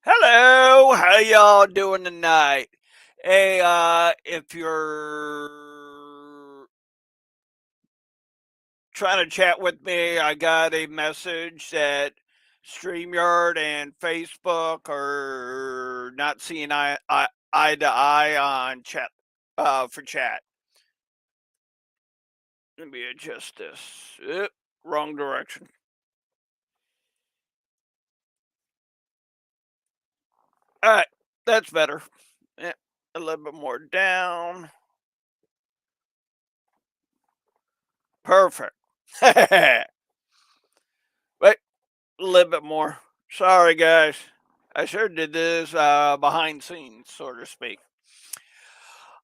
Hello, how y'all doing tonight? Hey, if you're trying to chat with me, I got a message that StreamYard and Facebook are not seeing eye to eye on chat for chat. Let me adjust this. Wrong direction. All right, that's better. Yeah, a little bit more down. Perfect. Wait, a little bit more. Sorry, guys. I sure did this behind scenes, so to speak.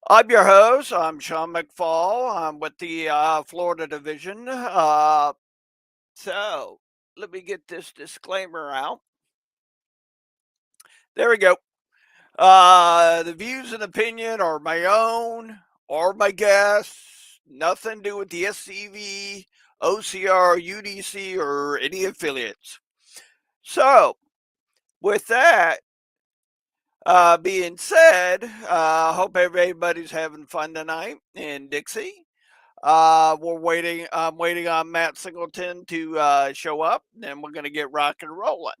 I'm your host. I'm Sean McFall. I'm with the Florida division. So let me get this disclaimer out. There we go. The views and opinion are my own or my guests. Nothing to do with the SCV, OCR, UDC, or any affiliates. So with that, being said, hope everybody's having fun tonight in Dixie. We're waiting. I'm waiting on Matt Singleton to show up, and we're gonna get rock and rolling.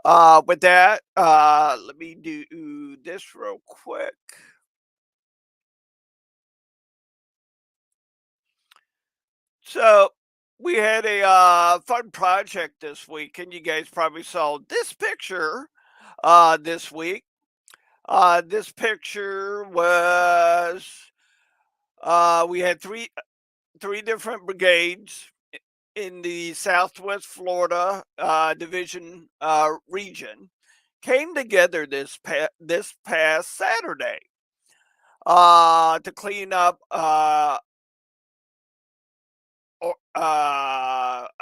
With that, let me do this real quick. So we had a fun project this week, and you guys probably saw this picture this week. This picture was we had three different brigades in the Southwest Florida division region came together this past Saturday to clean up a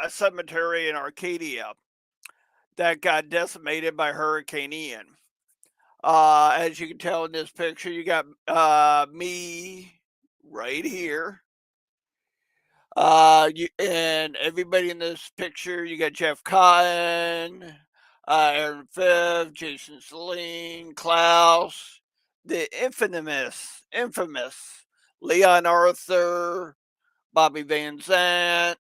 cemetery in Arcadia that got decimated by Hurricane Ian. As you can tell in this picture, you got me right here. And everybody in this picture, you got Jeff Cotton, Aaron Fifth, Jason Celine, Klaus, the infamous Leon Arthur, Bobby Van Zant,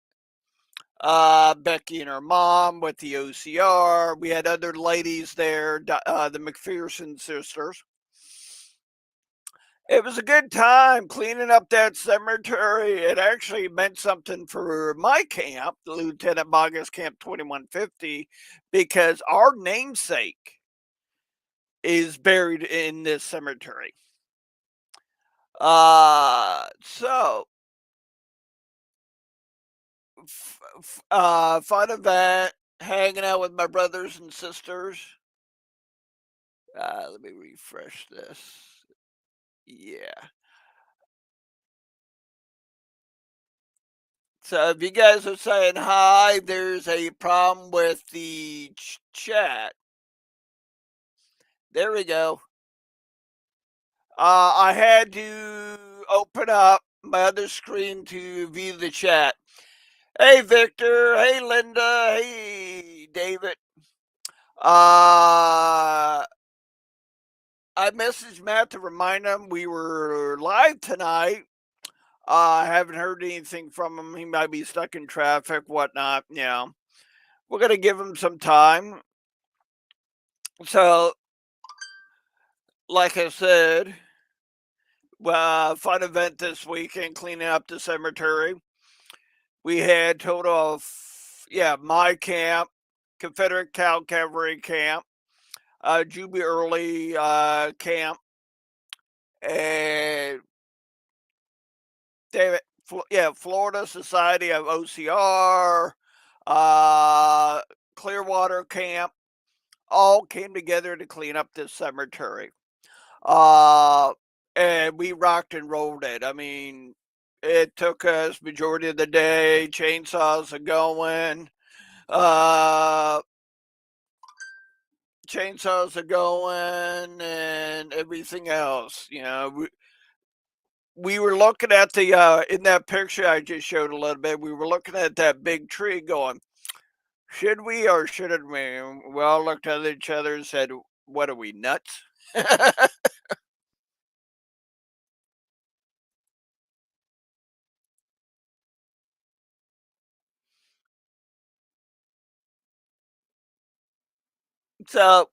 Becky and her mom with the OCR. We had other ladies there, the McPherson sisters. It was a good time cleaning up that cemetery. It actually meant something for my camp, the Lieutenant Bogus Camp 2150, because our namesake is buried in this cemetery. So fun event, hanging out with my brothers and sisters. Let me refresh this. Yeah. So if you guys are saying hi, there's a problem with the chat. There we go. I had to open up my other screen to view the chat. Hey, Victor. Hey, Linda. Hey, David. Uh, I messaged Matt to remind him we were live tonight. I haven't heard anything from him. He might be stuck in traffic, whatnot. We're going to give him some time. So, like I said, fun event this weekend cleaning up the cemetery. We had total of, my camp, Confederate Cavalry Camp, Juby Early Camp, and David, Florida Society of OCR, Clearwater Camp, all came together to clean up this cemetery. Uh, and we rocked and rolled it. I mean, it took us majority of the day. Chainsaws are going. Uh, Chainsaws are going, and everything else. We were looking at the in that picture I just showed a little bit. We were looking at that big tree, going, should we or shouldn't we? And we all looked at each other and said, What are we, nuts? So,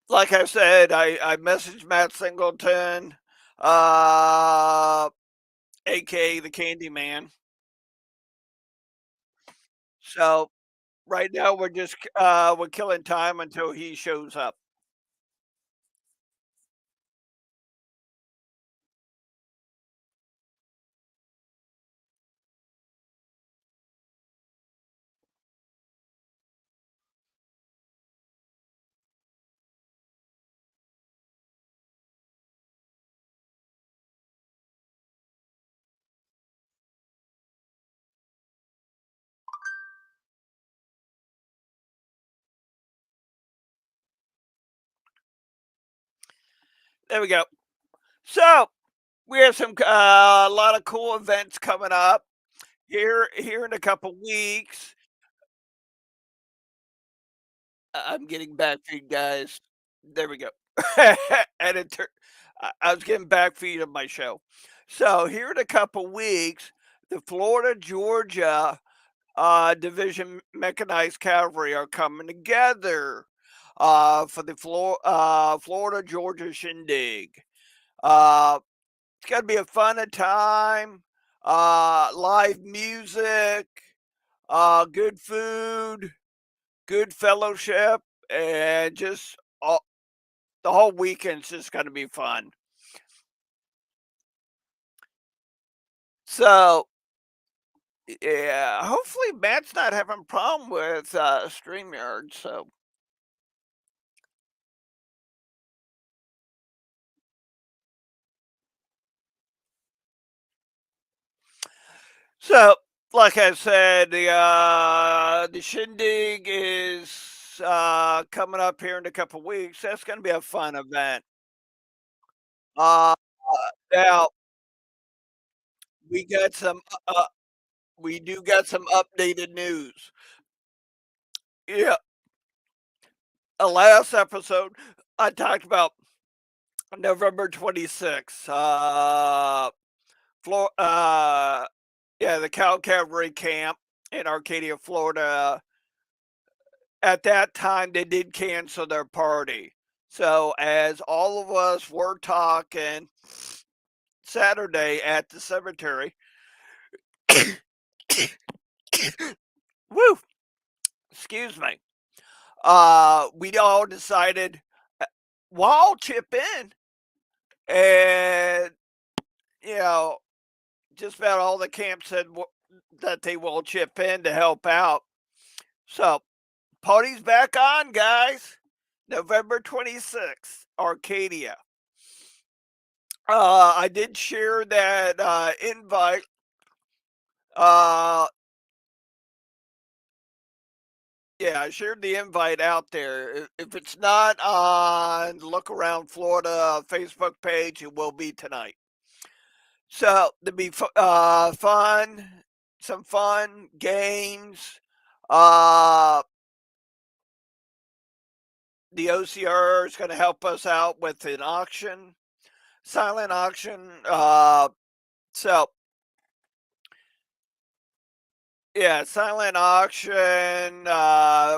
like I said, I messaged Matt Singleton, uh, aka the Candyman. So right now we're killing time until he shows up. There we go. So we have a lot of cool events coming up here in a couple weeks. I'm getting back feed, guys. There we go. and it tur- I was getting back feed of my show. So here in a couple weeks, the Florida Georgia Division Mechanized Cavalry are coming together for the Florida Georgia Shindig. Uh, it's gonna be a fun time. Live music, good food, good fellowship, and just the whole weekend's just gonna be fun. So yeah, hopefully Matt's not having a problem with StreamYard. So, like I said, the shindig is coming up here in a couple weeks. That's going to be a fun event. Uh, now we got some. We do got some updated news. Yeah, last episode I talked about November 26th. Yeah, the Cow Cavalry Camp in Arcadia, Florida. At that time, they did cancel their party. So, as all of us were talking Saturday at the cemetery, woo, excuse me, we all decided, uh, we'll all chip in. And, you know, just about all the camps said that they will chip in to help out. So, party's back on, guys. November 26th, Arcadia. I did share that invite. Uh, yeah, I shared the invite out there. If it's not on Look Around Florida Facebook page, it will be tonight. So there'll be fun, some fun games. Uh, the OCR is going to help us out with an auction, silent auction. So Yeah, silent auction,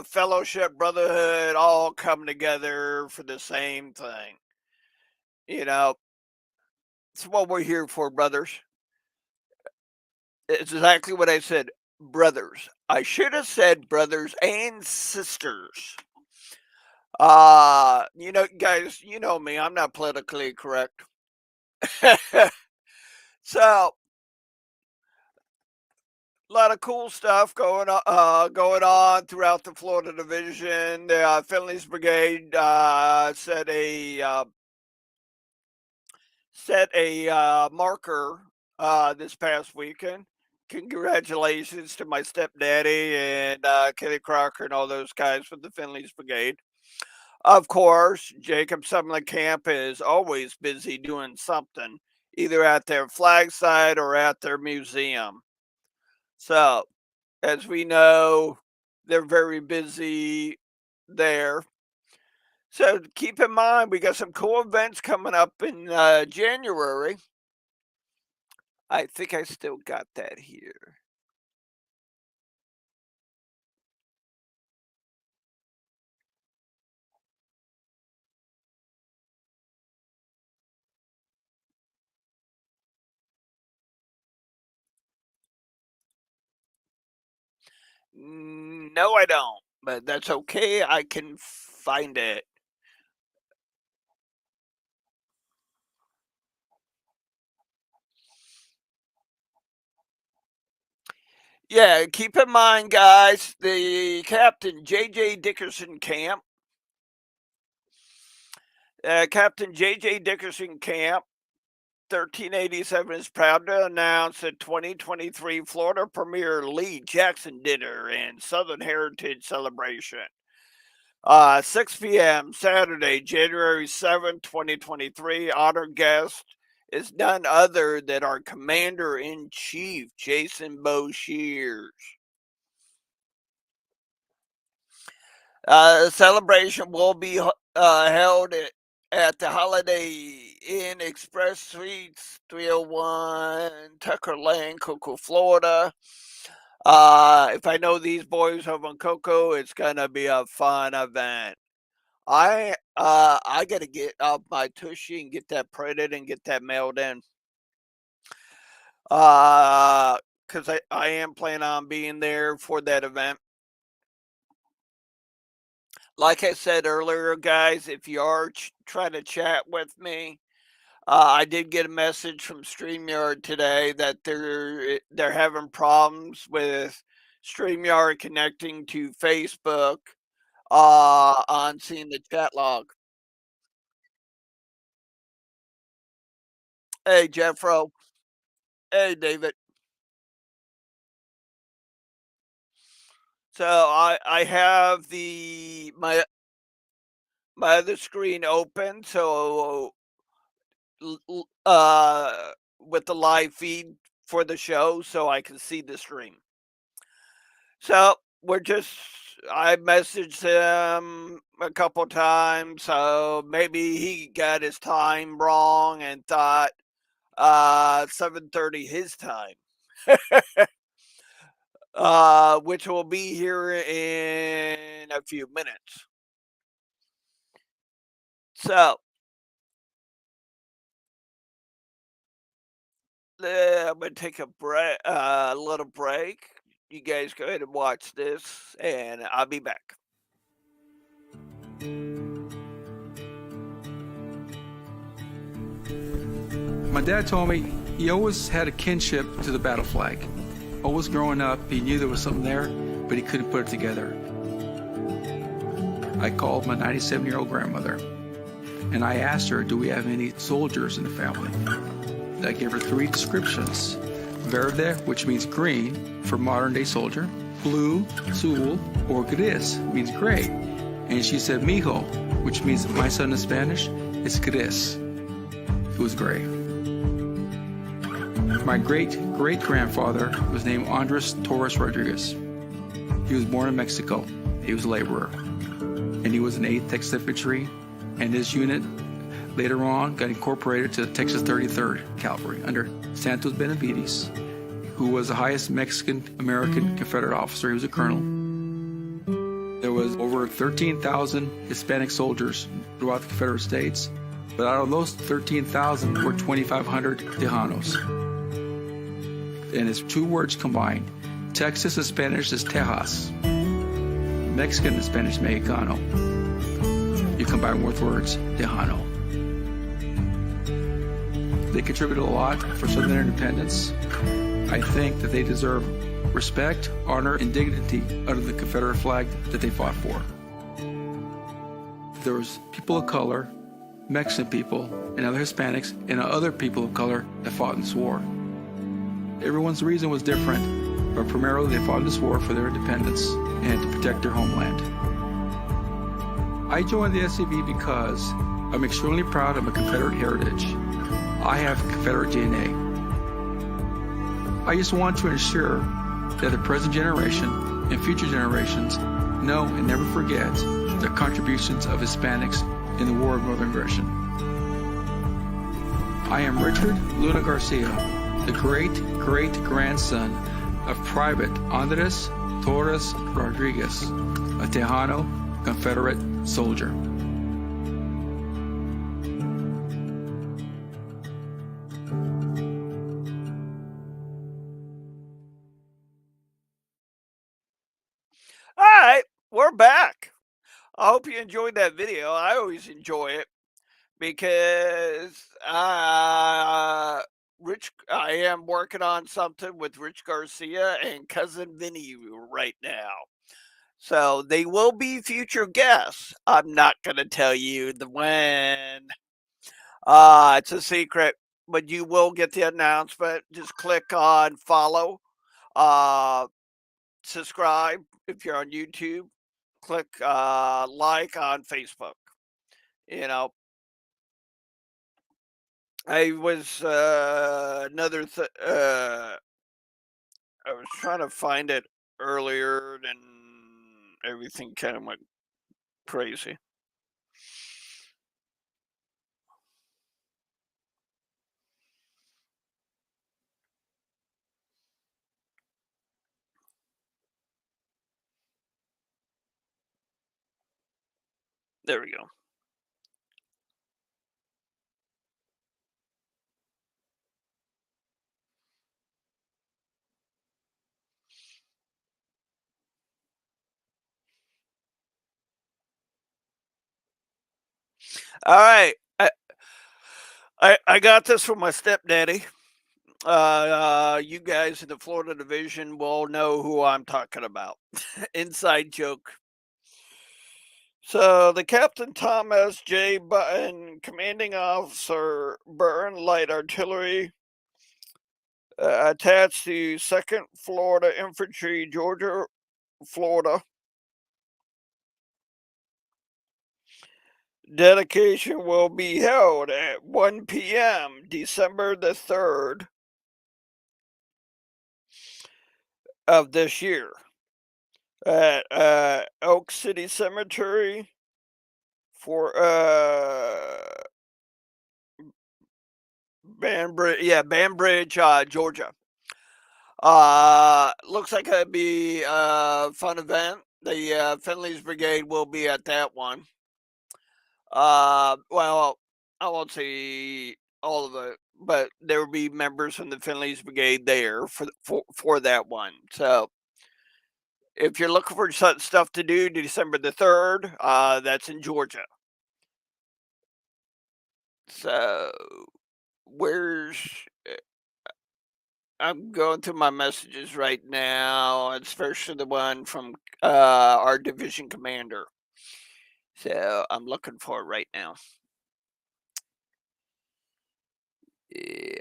fellowship, brotherhood, all come together for the same thing. You know, it's what we're here for, brothers. It's exactly what I said, brothers. I should have said brothers and sisters. Guys, you know me, I'm not politically correct. So, a lot of cool stuff going on throughout the Florida division. The Finley's Brigade set a marker this past weekend. Congratulations to my stepdaddy and Kenny Crocker and all those guys with the Finley's Brigade. Of course, Jacob Summerlin Camp is always busy doing something, either at their flag site or at their museum. So, as we know, they're very busy there. So keep in mind, we got some cool events coming up in January. I think I still got that here. No, I don't, but that's okay. I can find it. Yeah, keep in mind, guys, the Captain J.J. Dickerson camp. Captain J.J. Dickerson Camp 1387 is proud to announce the 2023 Florida Premier Lee Jackson Dinner and Southern Heritage Celebration. 6 p.m. Saturday, January 7th, 2023. Honored guest is none other than our Commander in Chief, Jason Boshears. The celebration will be held at the Holiday Inn Express Suites, 301 Tucker Lane, Cocoa, Florida. If I know these boys over in Cocoa, it's gonna be a fun event. I gotta get off my tushy and get that printed and get that mailed in. Because I am planning on being there for that event. Like I said earlier, guys, if you are trying to chat with me, I did get a message from StreamYard today that they're having problems with StreamYard connecting to Facebook on seeing the chat log. Hey, Jeffro. Hey, David. So I have the my other screen open, so with the live feed for the show, so I can see the stream. So we're just I messaged him a couple times, so maybe he got his time wrong and thought 7:30 his time. Which will be here in a few minutes. So I'm gonna take a little break. You guys go ahead and watch this, and I'll be back. My dad told me he always had a kinship to the battle flag. Always growing up, he knew there was something there, but he couldn't put it together. I called my 97-year-old grandmother, and I asked her, do we have any soldiers in the family? I gave her 3 descriptions. Verde, which means green, for modern-day soldier. Blue, azul, or gris, means gray. And she said, mijo, which means my son in Spanish, is gris. It was gray. My great-great-grandfather was named Andres Torres Rodriguez. He was born in Mexico. He was a laborer. And he was an 8th Texas Infantry, and his unit later on got incorporated to the Texas 33rd Cavalry under Santos Benavides, who was the highest Mexican-American Confederate officer. He was a colonel. There was over 13,000 Hispanic soldiers throughout the Confederate States, but out of those 13,000 were 2,500 Tejanos. And it's 2 words combined. Texas in Spanish is Tejas. Mexican in Spanish, Mexicano. You combine both words, Tejano. They contributed a lot for Southern independence. I think that they deserve respect, honor, and dignity under the Confederate flag that they fought for. There was people of color, Mexican people, and other Hispanics, and other people of color that fought in this war. Everyone's reason was different, but primarily they fought in this war for their independence and to protect their homeland. I joined the SCV because I'm extremely proud of my Confederate heritage. I have Confederate DNA. I just want to ensure that the present generation and future generations know and never forget the contributions of Hispanics in the War of Northern Aggression. I am Richard Luna Garcia, the great-great-grandson of Private Andres Torres Rodriguez, a Tejano Confederate soldier. All right, we're back. I hope you enjoyed that video. I always enjoy it because I am working on something with Rich Garcia and Cousin Vinny right now. So they will be future guests. I'm not gonna tell you the when. It's a secret, but you will get the announcement. Just click on follow, uh, subscribe if you're on YouTube. Click like on Facebook. You know, I was I was trying to find it earlier, and everything kind of went crazy. There we go. All right. I got this from my stepdaddy. You guys in the Florida division will know who I'm talking about. Inside joke. So the Captain Thomas J. Button, commanding officer, Burn Light Artillery, attached to 2nd Florida Infantry, Georgia, Florida. Dedication will be held at 1 p.m. December the 3rd of this year at Elk City Cemetery for Banbridge, Georgia. Looks like it'd be a fun event. The Finley's Brigade will be at that one. Well, I won't say all of it, but there will be members from the Finley's Brigade there for that one. So if you're looking for stuff to do December the 3rd, that's in Georgia. So where's I'm going through my messages right now, especially the one from our division commander. So I'm looking for it right now.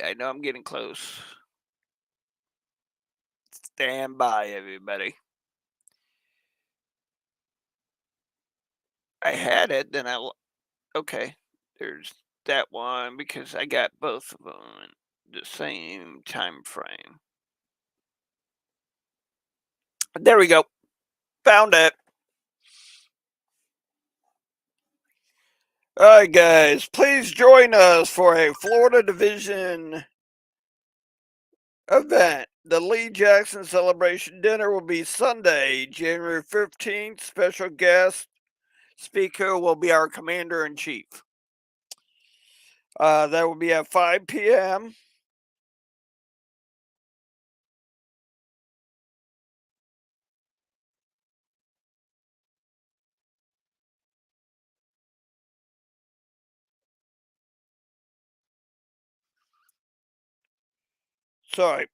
I know I'm getting close. Stand by, everybody. I had it, then okay. There's that one because I got both of them in the same time frame. There we go. Found it. All right, guys, please join us for a Florida Division event. The Lee Jackson Celebration Dinner will be Sunday, January 15th. Special guest speaker will be our Commander in Chief. That will be at 5 p.m. Sorry,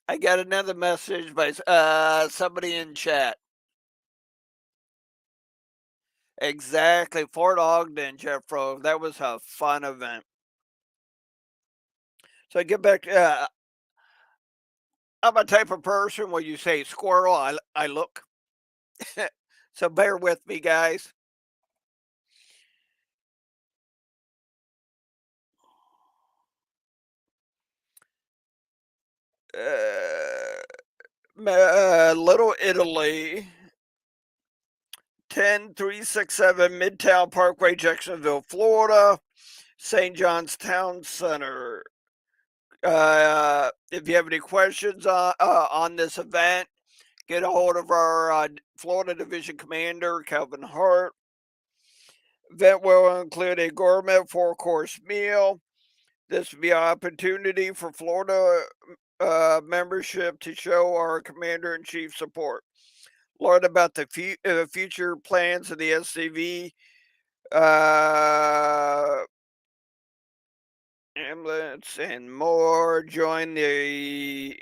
I got another message by somebody in chat. Exactly, Fort Ogden, Jeffro. That was a fun event. So I get back. I'm a type of person where you say squirrel, I look. So bear with me, guys. Little Italy 10367 Midtown Parkway, Jacksonville, Florida, St. John's Town Center. If you have any questions on this event, get a hold of our Florida Division Commander, Calvin Hart. Event will include a gourmet 4-course meal. This will be an opportunity for Florida membership to show our Commander-in-Chief support. Learn about the future plans of the SCV, ambulance, and more. Join the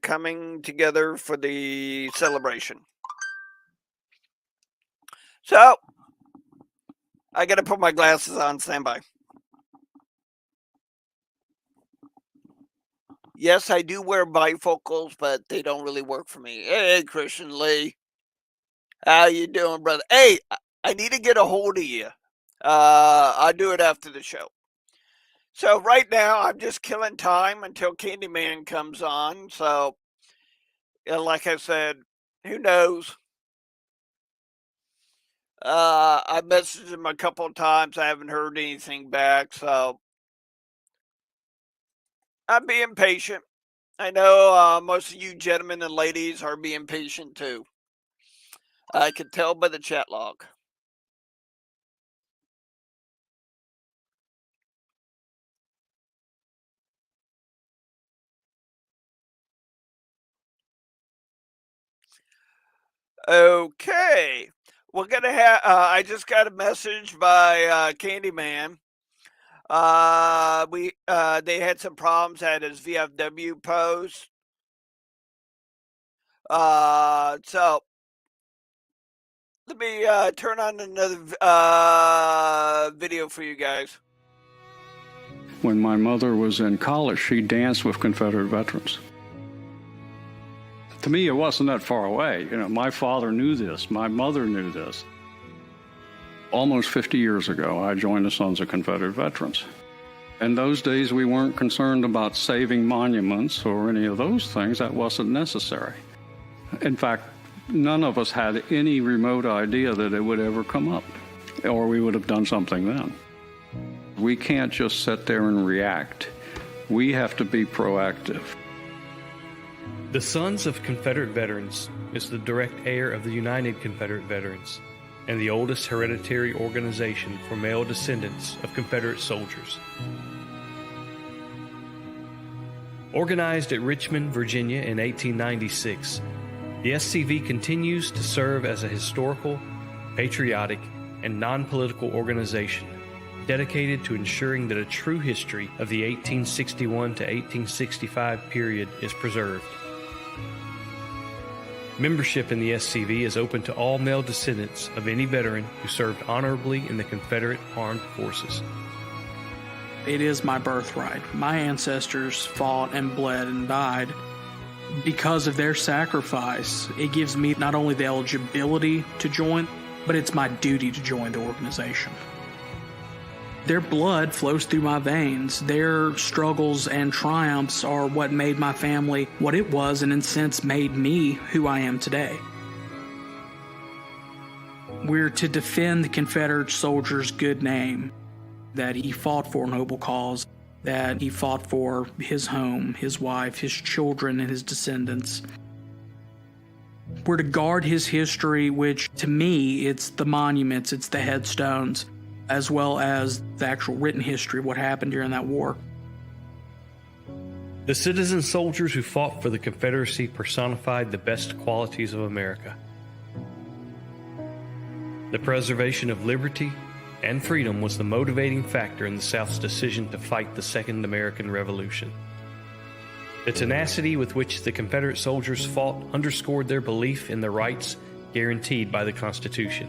coming together for the celebration. So, I got to put my glasses on. Standby. Yes, I do wear bifocals, but they don't really work for me. Hey, Christian Lee. How you doing, brother? Hey, I need to get a hold of you. I'll do it after the show. So right now, I'm just killing time until Candyman comes on. So, like I said, who knows? I messaged him a couple of times. I haven't heard anything back. So, I'm being patient. I know most of you gentlemen and ladies are being patient too. I could tell by the chat log. Okay. We're going to have, I just got a message by Candyman. They had some problems at his VFW post. So let me turn on another video for you guys. When my mother was in college, she danced with Confederate veterans. To me, it wasn't that far away. You know, my father knew this. My mother knew this. Almost 50 years ago, I joined the Sons of Confederate Veterans. In those days, we weren't concerned about saving monuments or any of those things. That wasn't necessary. In fact, none of us had any remote idea that it would ever come up, or we would have done something then. We can't just sit there and react. We have to be proactive. The Sons of Confederate Veterans is the direct heir of the United Confederate Veterans and the oldest hereditary organization for male descendants of Confederate soldiers. Organized at Richmond, Virginia in 1896, the SCV continues to serve as a historical, patriotic, and non-political organization dedicated to ensuring that a true history of the 1861 to 1865 period is preserved. Membership in the SCV is open to all male descendants of any veteran who served honorably in the Confederate Armed Forces. It is my birthright. My ancestors fought and bled and died. Because of their sacrifice, it gives me not only the eligibility to join, but it's my duty to join the organization. Their blood flows through my veins. Their struggles and triumphs are what made my family what it was, and in a sense made me who I am today. We're to defend the Confederate soldier's good name, that he fought for a noble cause, that he fought for his home, his wife, his children, and his descendants. We're to guard his history, which to me, it's the monuments, it's the headstones, as well as the actual written history of what happened during that war. The citizen soldiers who fought for the Confederacy personified the best qualities of America. The preservation of liberty and freedom was the motivating factor in the South's decision to fight the Second American Revolution. The tenacity with which the Confederate soldiers fought underscored their belief in the rights guaranteed by the Constitution.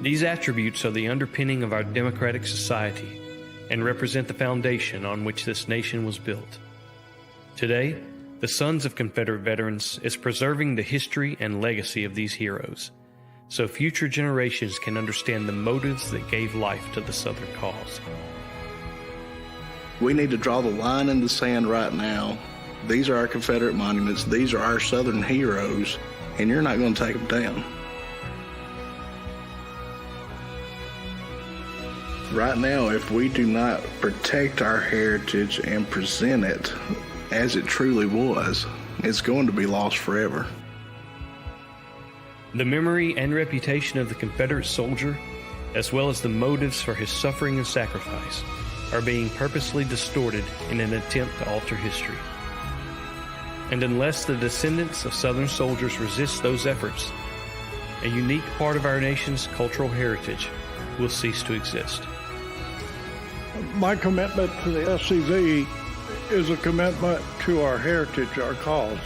These attributes are the underpinning of our democratic society and represent the foundation on which this nation was built. Today, the Sons of Confederate Veterans is preserving the history and legacy of these heroes, so future generations can understand the motives that gave life to the Southern cause. We need to draw the line in the sand right now These are our Confederate monuments. These are our Southern heroes, and you're not going to take them down. Right now, if we do not protect our heritage and present it as it truly was, it's going to be lost forever. The memory and reputation of the Confederate soldier, as well as the motives for his suffering and sacrifice, are being purposely distorted in an attempt to alter history. And unless the descendants of Southern soldiers resist those efforts, a unique part of our nation's cultural heritage will cease to exist. My commitment to the SCV is a commitment to our heritage, our cause,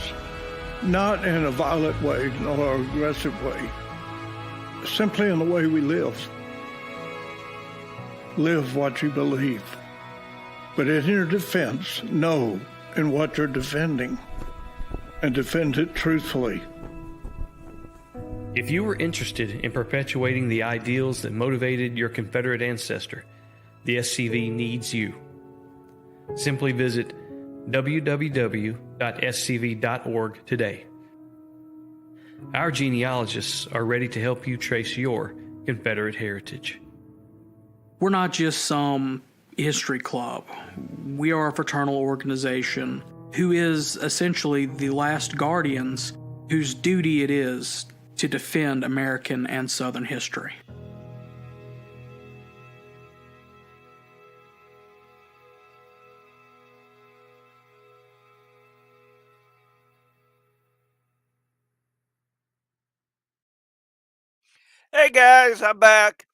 not in a violent way nor an aggressive way, simply in the way we live. Live what you believe, but in your defense, know in what you're defending, and defend it truthfully. If you were interested in perpetuating the ideals that motivated your Confederate ancestor, the SCV needs you. Simply visit www.scv.org today. Our genealogists are ready to help you trace your Confederate heritage. We're not just some history club. We are a fraternal organization who is essentially the last guardians whose duty it is to defend American and Southern history. Hey guys, I'm back.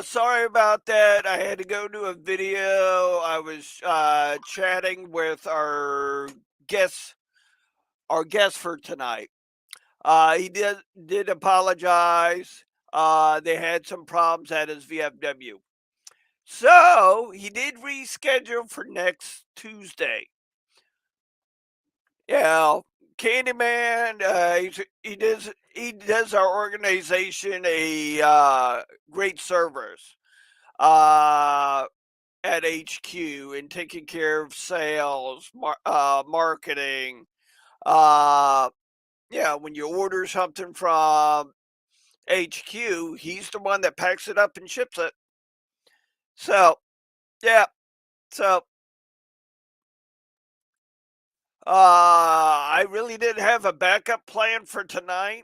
Sorry about that. I had to go do a video. I was chatting with our guest for tonight. He did apologize. They had some problems at his VFW. So he did reschedule for next Tuesday. Yeah, Candyman. He does our organization a great service at HQ in taking care of sales, marketing. Yeah, when you order something from HQ, he's the one that packs it up and ships it. So, yeah. So, I really didn't have a backup plan for tonight.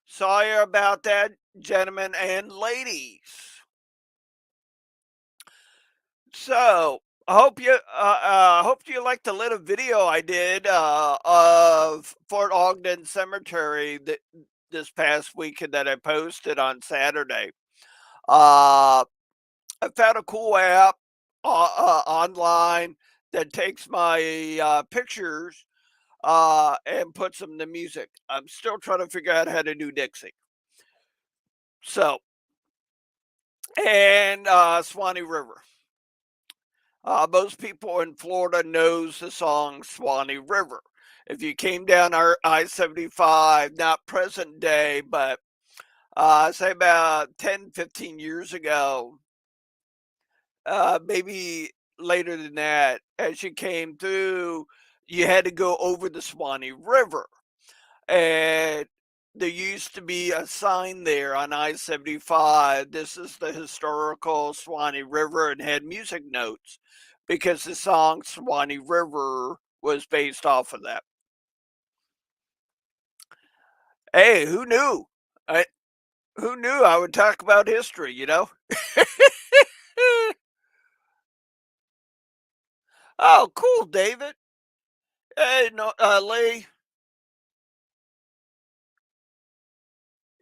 Sorry about that, gentlemen and ladies. So, I hope you liked the little video I did of Fort Ogden Cemetery this past weekend that I posted on Saturday. I found a cool app online that takes my pictures and puts them to music. I'm still trying to figure out how to do Dixie. So, and Swanee River. Most people in Florida knows the song Swanee River. If you came down our I-75, not present day, but say about 10, 15 years ago, maybe later than that, as you came through, you had to go over the Swanee River. And there used to be a sign there on I-75. This is the historical Swanee River, and had music notes because the song Swanee River was based off of that. Hey, who knew? Who knew I would talk about history, you know? Oh, cool, David. Hey, no, Lee.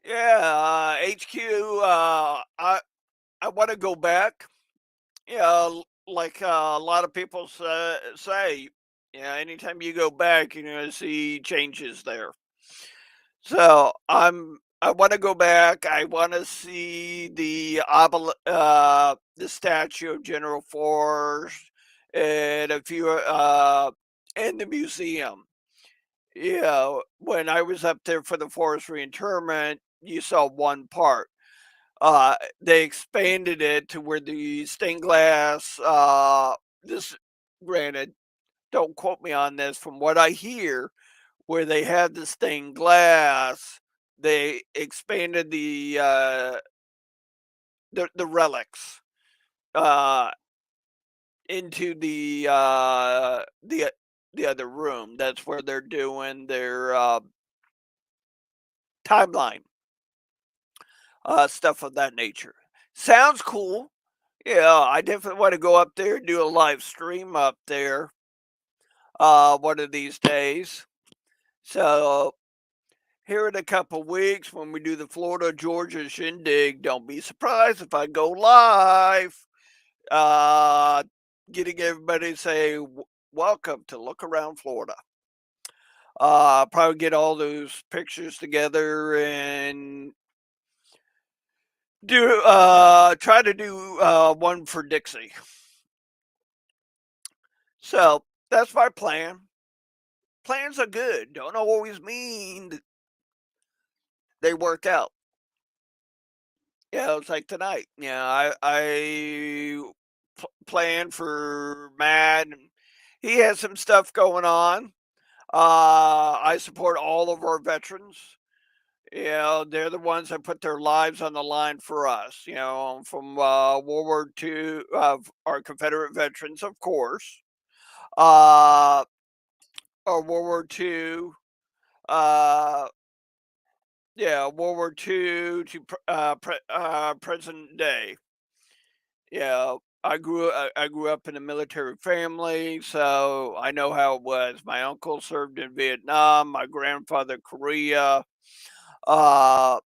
Yeah, HQ. I want to go back. Like a lot of people say, anytime you go back, you're gonna see changes there. So I want to go back. I want to see the statue of General Force and a few and the museum. Yeah, when I was up there for the forest reinterment, you saw one part. They expanded it to where the stained glass, this granted don't quote me on this, from what I hear, where they had the stained glass, they expanded the relics uh, into the other room. That's where they're doing their timeline, stuff of that nature. Sounds cool. Yeah, I definitely want to go up there and do a live stream up there one of these days. So here in a couple weeks, when we do the Florida Georgia Shindig, don't be surprised if I go live, uh, getting everybody to say welcome to Look Around Florida. Probably get all those pictures together and do try to do one for Dixie. So that's my plan. Plans are good. Don't always mean that they work out. Yeah, it's like tonight. Yeah, I plan for Matt. And he has some stuff going on. I support all of our veterans. You know, they're the ones that put their lives on the line for us. You know, from World War II, our Confederate veterans, of course. Or World War II. Uh, yeah, World War II to present day. Yeah, I grew up in a military family, so I know how it was. My uncle served in Vietnam, my grandfather Korea. Uh,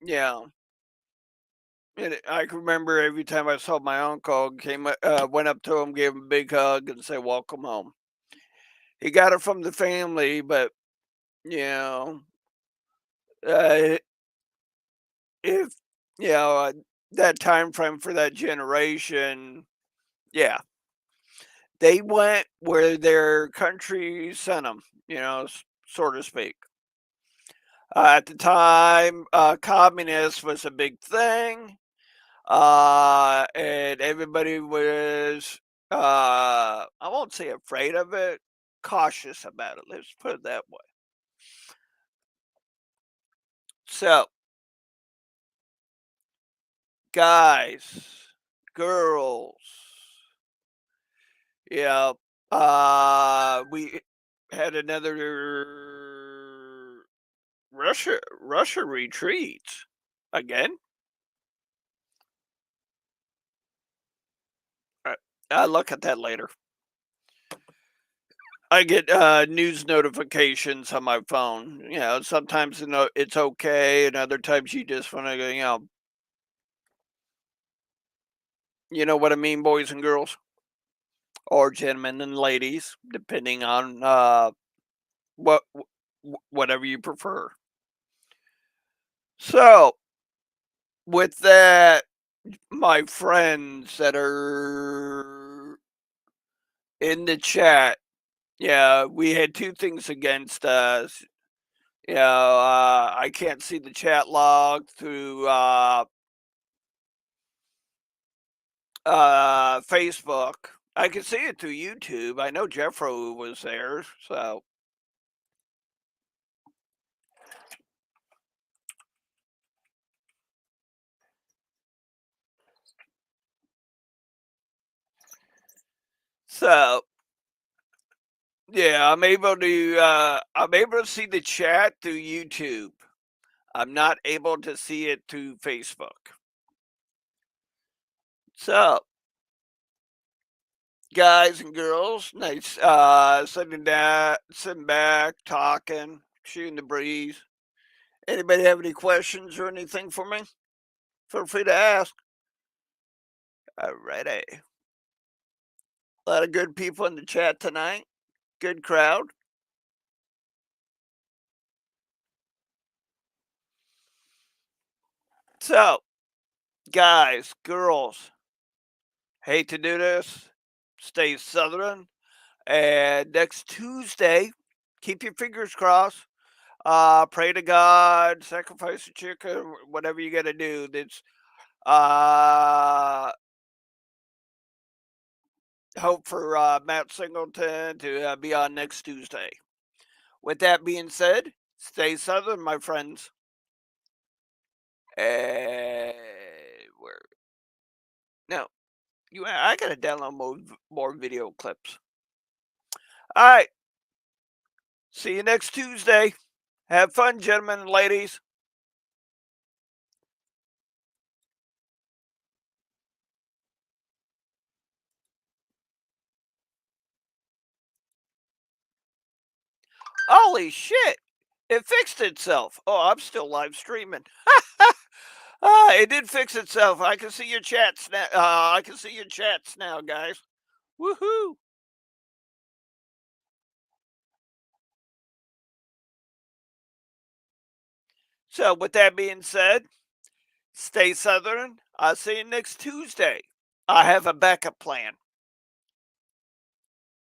yeah, and I can remember every time I saw my uncle, went up to him, gave him a big hug, and said, "Welcome home." He got it from the family, but you know, uh, if you know that time frame for that generation, yeah, they went where their country sent them, you know, so to speak. At the time, communist was a big thing, and everybody was, I won't say afraid of it, cautious about it. Let's put it that way. So, guys, girls, yeah, we had another Russia retreats again. I, I'll look at that later. I get news notifications on my phone. You know, sometimes it's okay, and other times you just want to go. You know what I mean, boys and girls, or gentlemen and ladies, depending on what whatever you prefer. So, with that, my friends that are in the chat, yeah, we had two things against us. You know, I can't see the chat log through Facebook. I can see it through YouTube. I know Jeffro was there, so yeah, I'm able to see the chat through YouTube. I'm not able to see it through Facebook. So, guys and girls, nice sitting back, talking, shooting the breeze. Anybody have any questions or anything for me? Feel free to ask. Alrighty. A lot of good people in the chat tonight. Good crowd. So, guys, girls, hate to do this. Stay Southern. And next Tuesday, keep your fingers crossed. Pray to God, sacrifice a chicken, whatever you got to do. That's uh, hope for Matt Singleton to be on next Tuesday. With that being said, stay Southern, my friends. Where? No, I gotta download more video clips. All right. See you next Tuesday. Have fun, gentlemen and ladies. Holy shit! It fixed itself. Oh, I'm still live streaming. It did fix itself. I can see your chats now. I can see your chats now, guys. Woohoo! So, with that being said, stay Southern. I'll see you next Tuesday. I have a backup plan.